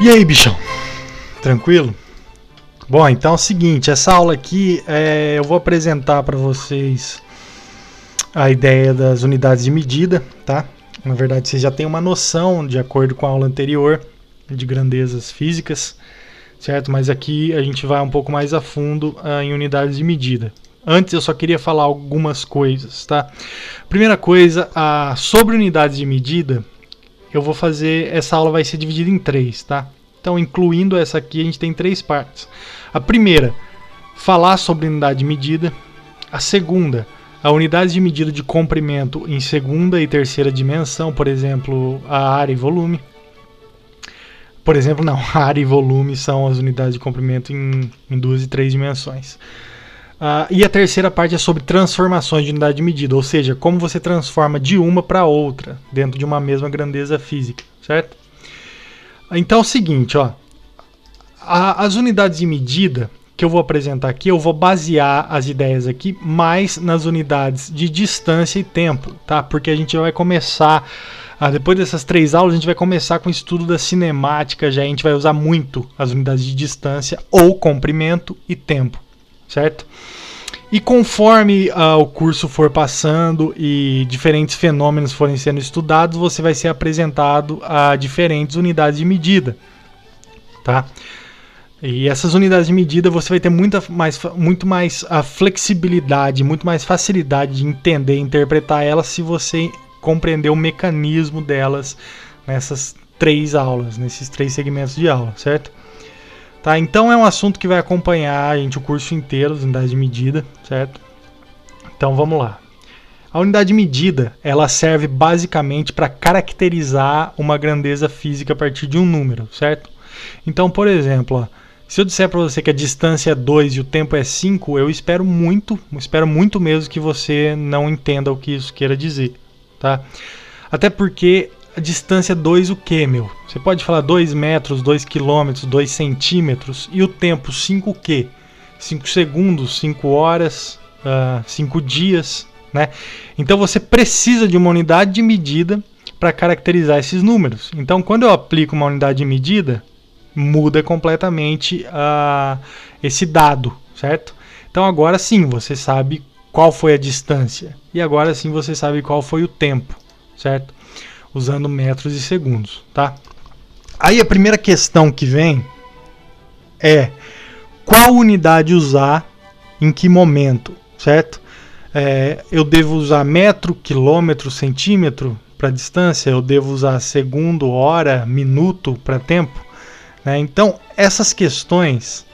E aí, bichão? Tranquilo? Bom, então é o seguinte, essa aula aqui eu vou apresentar para vocês a ideia das unidades de medida, tá? Na verdade, vocês já têm uma noção, de acordo com a aula anterior, de grandezas físicas, certo? Mas aqui a gente vai um pouco mais a fundo em unidades de medida. Antes eu só queria falar algumas coisas, tá? Primeira coisa, sobre unidades de medida, eu vou fazer, essa aula vai ser dividida em 3, tá? Então, incluindo essa aqui, a gente tem 3 partes. A primeira, falar sobre unidade de medida. A segunda, a unidade de medida de comprimento em segunda e terceira dimensão, por exemplo, a área e volume. Por exemplo, não, a área e volume são as unidades de comprimento em 2 e 3 dimensões. E a terceira parte é sobre transformações de unidade de medida, ou seja, como você transforma de uma para outra dentro de uma mesma grandeza física, certo? Então é o seguinte, ó, as unidades de medida que eu vou apresentar aqui, eu vou basear as ideias aqui mais nas unidades de distância e tempo, tá? Porque a gente vai começar, depois dessas 3 aulas, a gente vai começar com o estudo da cinemática, já a gente vai usar muito as unidades de distância ou comprimento e tempo, certo? E conforme o curso for passando e diferentes fenômenos forem sendo estudados, você vai ser apresentado a diferentes unidades de medida, tá? E essas unidades de medida você vai ter muito mais flexibilidade, muito mais facilidade de entender e interpretar elas se você compreender o mecanismo delas nessas 3 aulas, nesses 3 segmentos de aula, certo? Tá, então é um assunto que vai acompanhar a gente o curso inteiro, as unidades de medida, certo? Então vamos lá. A unidade de medida, ela serve basicamente para caracterizar uma grandeza física a partir de um número, certo? Então, por exemplo, ó, se eu disser para você que a distância é 2 e o tempo é 5, eu espero muito mesmo que você não entenda o que isso queira dizer, tá? Até porque a distância 2 o quê, meu? Você pode falar 2 metros, 2 quilômetros, 2 centímetros. E o tempo 5 o quê? 5 segundos, 5 horas, 5 dias, né? Então você precisa de uma unidade de medida para caracterizar esses números. Então quando eu aplico uma unidade de medida, muda completamente esse dado, certo? Então agora sim você sabe qual foi a distância. E agora sim você sabe qual foi o tempo, certo? Usando metros e segundos, tá? Aí a primeira questão que vem é qual unidade usar em que momento, certo? Eu devo usar metro, quilômetro, centímetro para distância? Eu devo usar segundo, hora, minuto para tempo? Né? Então essas questões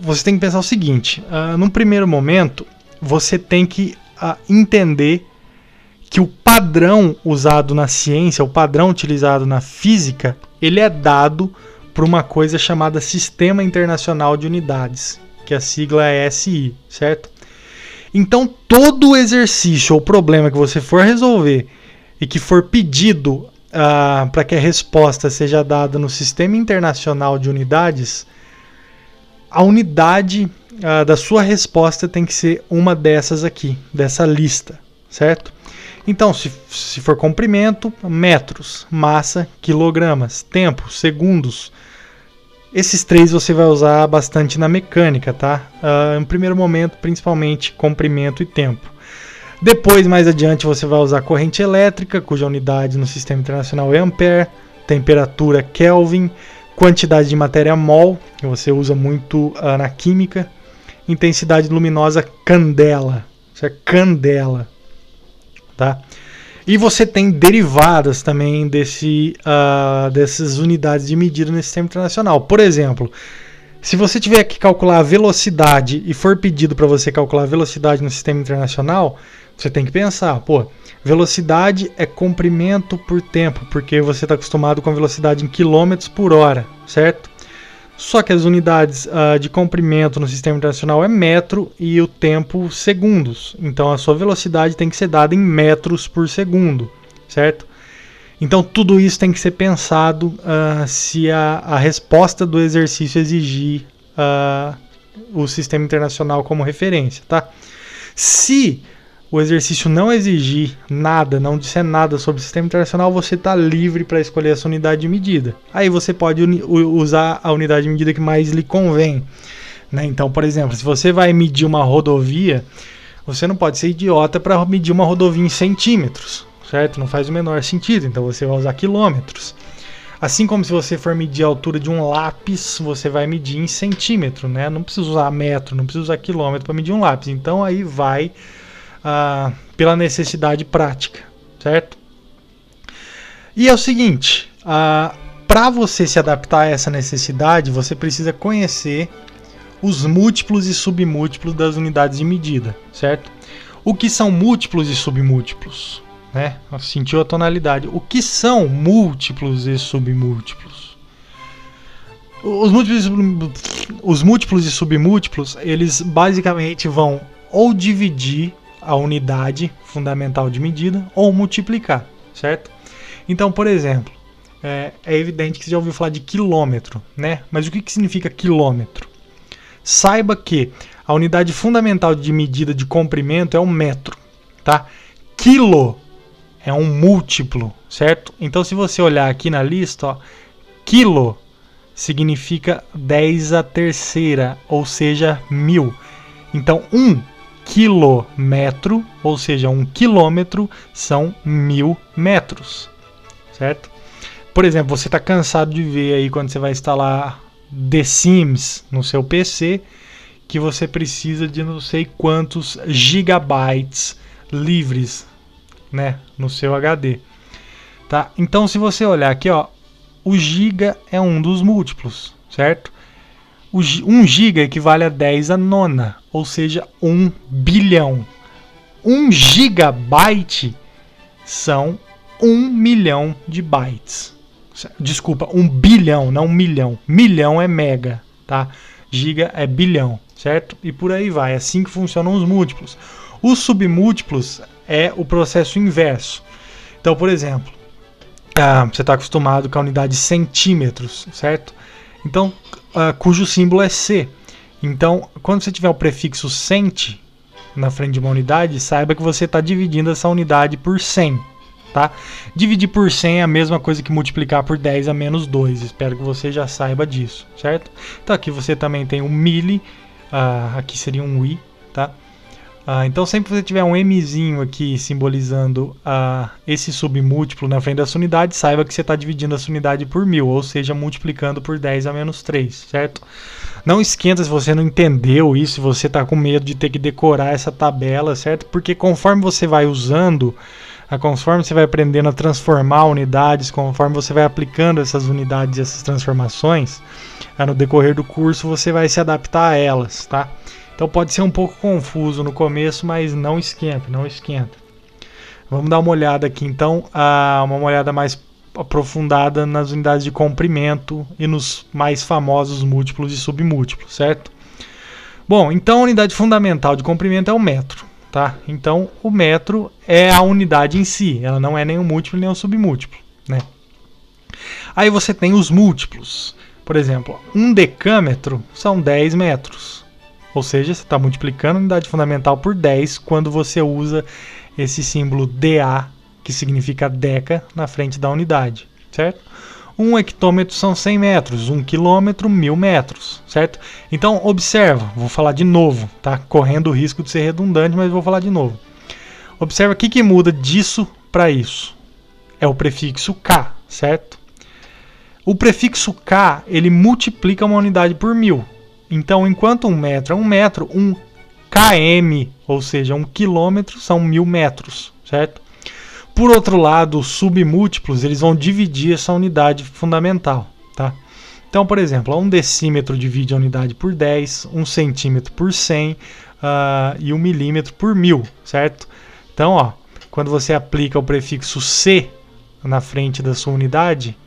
você tem que pensar o seguinte, num primeiro momento você tem que entender que o padrão usado na ciência, o padrão utilizado na física, ele é dado por uma coisa chamada Sistema Internacional de Unidades, que a sigla é SI, certo? Então, todo exercício ou problema que você for resolver e que for pedido para que a resposta seja dada no Sistema Internacional de Unidades, a unidade da sua resposta tem que ser uma dessas aqui, dessa lista, certo? Então, se for comprimento, metros, massa, quilogramas, tempo, segundos. Esses 3 você vai usar bastante na mecânica, tá? No primeiro momento, principalmente comprimento e tempo. Depois, mais adiante, você vai usar corrente elétrica, cuja unidade no Sistema Internacional é ampere, temperatura Kelvin, quantidade de matéria mol, que você usa muito na química, intensidade luminosa candela, isso é candela. Tá? E você tem derivadas também dessas unidades de medida no sistema internacional. Por exemplo, se você tiver que calcular a velocidade e for pedido para você calcular a velocidade no sistema internacional, você tem que pensar, velocidade é comprimento por tempo, porque você está acostumado com a velocidade em quilômetros por hora, certo? Só que as unidades de comprimento no sistema internacional é metro e o tempo segundos. Então a sua velocidade tem que ser dada em metros por segundo, certo? Então tudo isso tem que ser pensado se a resposta do exercício exigir o sistema internacional como referência, tá? Se o exercício não exigir nada, não disser nada sobre o sistema internacional, você está livre para escolher essa unidade de medida. Aí você pode usar a unidade de medida que mais lhe convém, né? Então, por exemplo, se você vai medir uma rodovia, você não pode ser idiota para medir uma rodovia em centímetros, certo? Não faz o menor sentido, então você vai usar quilômetros. Assim como se você for medir a altura de um lápis, você vai medir em centímetro, né? Não precisa usar metro, não precisa usar quilômetro para medir um lápis. Então aí vai pela necessidade prática, certo? E é o seguinte, para você se adaptar a essa necessidade, você precisa conhecer os múltiplos e submúltiplos das unidades de medida, certo? O que são múltiplos e submúltiplos? Né? Sentiu a tonalidade. O que são múltiplos e submúltiplos? Os múltiplos e submúltiplos, eles basicamente vão ou dividir a unidade fundamental de medida ou multiplicar, certo? Então, por exemplo, é evidente que você já ouviu falar de quilômetro, né? Mas o que significa quilômetro? Saiba que a unidade fundamental de medida de comprimento é o metro, tá? Quilo é um múltiplo, certo? Então, se você olhar aqui na lista, ó, quilo significa 10 à terceira, ou seja, 1000. Então, 1 quilômetro, ou seja, 1 quilômetro, são 1000 metros, certo? Por exemplo, você está cansado de ver aí quando você vai instalar The Sims no seu PC, que você precisa de não sei quantos gigabytes livres, né, no seu HD, tá? Então, se você olhar aqui, ó, o giga é um dos múltiplos, certo? 1 giga equivale a 10 à nona, ou seja, 1 bilhão. 1 gigabyte são 1 milhão de bytes. Desculpa, 1 bilhão, não 1 milhão. Milhão é mega, tá? Giga é bilhão, certo? E por aí vai, é assim que funcionam os múltiplos. Os submúltiplos é o processo inverso. Então, por exemplo, você está acostumado com a unidade centímetros, certo? Então, cujo símbolo é C. Então, quando você tiver o prefixo cent na frente de uma unidade, saiba que você está dividindo essa unidade por 100, tá? Dividir por 100 é a mesma coisa que multiplicar por 10 a menos 2. Espero que você já saiba disso, certo? Então, aqui você também tem um mili, aqui seria um i, tá? Então, sempre que você tiver um mzinho aqui simbolizando esse submúltiplo na frente dessa unidade, saiba que você está dividindo essa unidade por 1000, ou seja, multiplicando por 10 a menos 3, certo? Não esquenta se você não entendeu isso, se você está com medo de ter que decorar essa tabela, certo? Porque conforme você vai usando, conforme você vai aprendendo a transformar unidades, conforme você vai aplicando essas unidades e essas transformações, no decorrer do curso você vai se adaptar a elas, tá? Então pode ser um pouco confuso no começo, mas não esquenta, não esquenta. Vamos dar uma olhada aqui então, uma olhada mais aprofundada nas unidades de comprimento e nos mais famosos múltiplos e submúltiplos, certo? Bom, então a unidade fundamental de comprimento é o metro, tá? Então o metro é a unidade em si, ela não é nem um múltiplo nem um submúltiplo, né? Aí você tem os múltiplos. Por exemplo, 1 decâmetro são 10 metros. Ou seja, você está multiplicando a unidade fundamental por 10 quando você usa esse símbolo DA, que significa deca, na frente da unidade, certo? 1 hectômetro são 100 metros, 1 quilômetro, 1000 metros, certo? Então, observa, vou falar de novo, tá? Correndo o risco de ser redundante, mas vou falar de novo. Observa o que muda disso para isso. É o prefixo K, certo? O prefixo K, ele multiplica uma unidade por 1000. Então, enquanto 1 metro é 1 metro, 1 km, ou seja, 1 quilômetro, são 1000 metros, certo? Por outro lado, os submúltiplos, eles vão dividir essa unidade fundamental, tá? Então, por exemplo, 1 decímetro divide a unidade por 10, 1 centímetro por 100 e 1 milímetro por 1000, certo? Então, ó, quando você aplica o prefixo C na frente da sua unidade,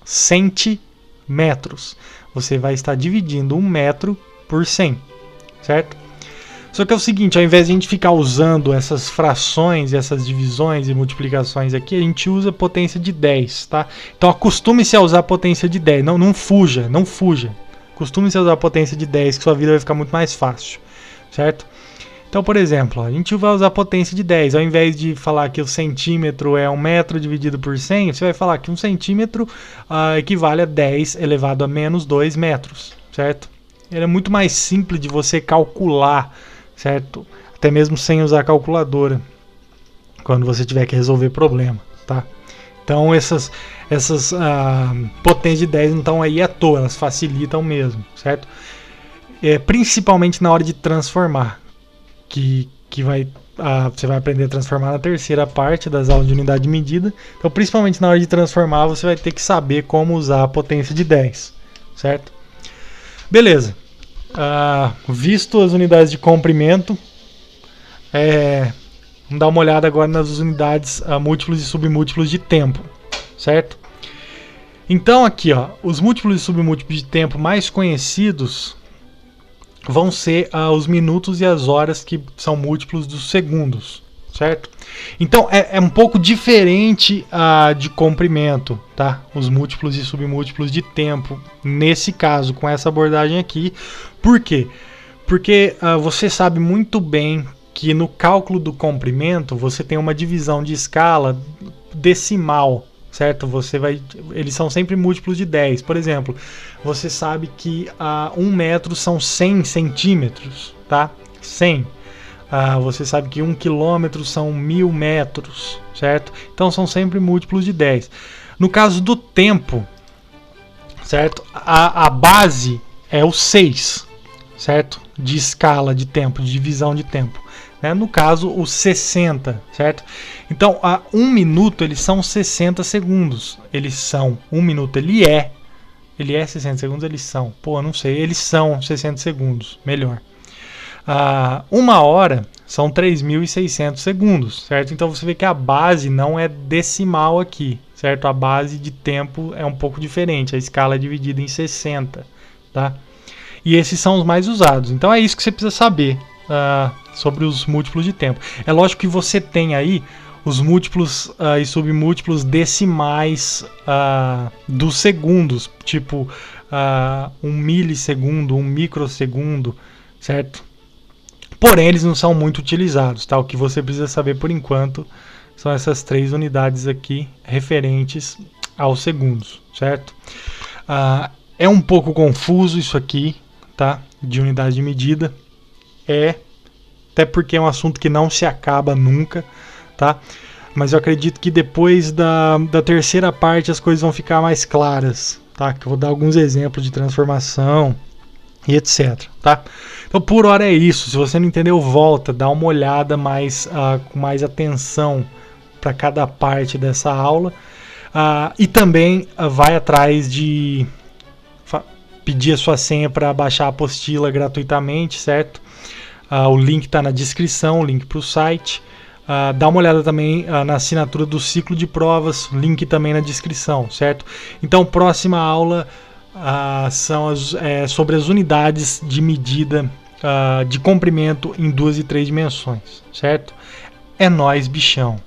centímetros, você vai estar dividindo 1 metro por 100, certo? Só que é o seguinte, ao invés de a gente ficar usando essas frações, essas divisões e multiplicações aqui, a gente usa potência de 10, tá? Então acostume-se a usar a potência de 10, não fuja, não fuja. Acostume-se a usar a potência de 10, que sua vida vai ficar muito mais fácil, certo? Então, por exemplo, a gente vai usar a potência de 10. Ao invés de falar que o centímetro é 1 metro dividido por 100, você vai falar que 1 centímetro equivale a 10 elevado a menos 2 metros, certo? Ele é muito mais simples de você calcular, certo? Até mesmo sem usar a calculadora, quando você tiver que resolver problema, tá? Então, essas potências de 10 não estão aí à toa, elas facilitam mesmo, certo? Principalmente na hora de transformar. Que você vai aprender a transformar na terceira parte das aulas de unidade de medida. Então, principalmente na hora de transformar, você vai ter que saber como usar a potência de 10, certo? Beleza. Visto as unidades de comprimento, vamos dar uma olhada agora nas unidades múltiplos e submúltiplos de tempo, certo? Então, aqui, ó, os múltiplos e submúltiplos de tempo mais conhecidos vão ser os minutos e as horas, que são múltiplos dos segundos, certo? Então é um pouco diferente de comprimento, tá? Os múltiplos e submúltiplos de tempo, nesse caso, com essa abordagem aqui. Por quê? Porque você sabe muito bem que no cálculo do comprimento você tem uma divisão de escala decimal, certo? Eles são sempre múltiplos de 10. Por exemplo, você sabe que 1 metro são 100 centímetros, tá? 100. Você sabe que 1 quilômetro são 1000 metros, certo? Então são sempre múltiplos de 10. No caso do tempo, certo? A base é o 6, certo? De escala de tempo, de divisão de tempo. No caso, os 60, certo? Então, 1 minuto, eles são 60 segundos. Eles são. 1 minuto, ele é 60 segundos, eles são. Pô, eu não sei. Eles são 60 segundos. Melhor. 1 hora são 3.600 segundos, certo? Então, você vê que a base não é decimal aqui, certo? A base de tempo é um pouco diferente. A escala é dividida em 60, tá? E esses são os mais usados. Então, é isso que você precisa saber sobre os múltiplos de tempo. É lógico que você tem aí os múltiplos e submúltiplos decimais dos segundos, tipo 1 milissegundo, 1 microsegundo, certo? Porém, eles não são muito utilizados, tá? O que você precisa saber por enquanto são essas 3 unidades aqui referentes aos segundos, certo? É um pouco confuso isso aqui, tá? De unidade de medida. Até porque é um assunto que não se acaba nunca, tá? Mas eu acredito que depois da terceira parte as coisas vão ficar mais claras, tá? Que eu vou dar alguns exemplos de transformação e etc, tá? Então, por hora é isso. Se você não entendeu, volta, dá uma olhada com mais atenção para cada parte dessa aula, e também vai atrás de pedir a sua senha para baixar a apostila gratuitamente, certo? O link está na descrição, o link para o site. Dá uma olhada também na assinatura do ciclo de provas, link também na descrição, certo? Então, próxima aula são sobre as unidades de medida de comprimento em 2 e 3 dimensões, certo? É nóis, bichão!